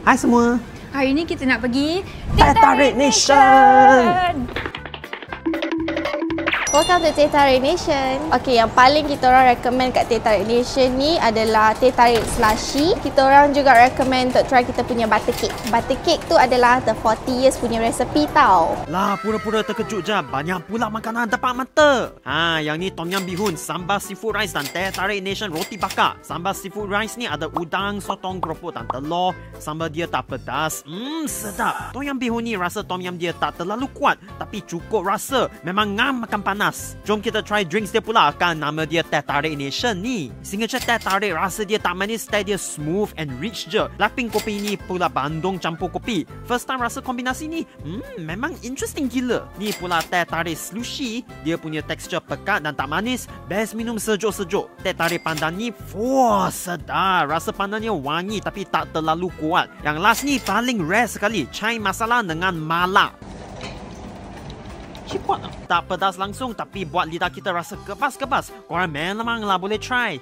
Hai semua. Hari ni kita nak pergi Teh Tarik Nation. Welcome to Teh Tarik Nation. Okay, yang paling kita orang recommend kat Teh Tarik Nation ni adalah teh tarik slushy. Kita orang juga recommend untuk try kita punya butter cake. Butter cake tu adalah the 40 years punya resepi tau. Lah, pura-pura terkejut je. Banyak pula makanan depan mata. Yang ni tom yum bihun, sambal seafood rice dan Teh Tarik Nation roti bakar. Sambal seafood rice ni ada udang, sotong, keropok dan telur. Sambal dia tak pedas. Sedap. Tom yum bihun ni rasa tom yum dia tak terlalu kuat, tapi cukup rasa. Memang ngam makan panas. Jom kita try drinks dia pula, kan nama dia Teh Tarik Nation ni. Signature Teh Tarik rasa dia tak manis, teh dia smooth and rich je. Laping kopi ni pula bandung campur kopi. First time rasa kombinasi ni, memang interesting gila. Ni pula Teh Tarik Slushy, dia punya tekstur pekat dan tak manis. Best minum sejuk-sejuk. Teh Tarik pandan ni, wah sedap. Rasa pandannya wangi tapi tak terlalu kuat. Yang last ni paling rare sekali, chai masala dengan malak. Tak pedas langsung tapi buat lidah kita rasa kebas-kebas. Korang memanglah boleh try.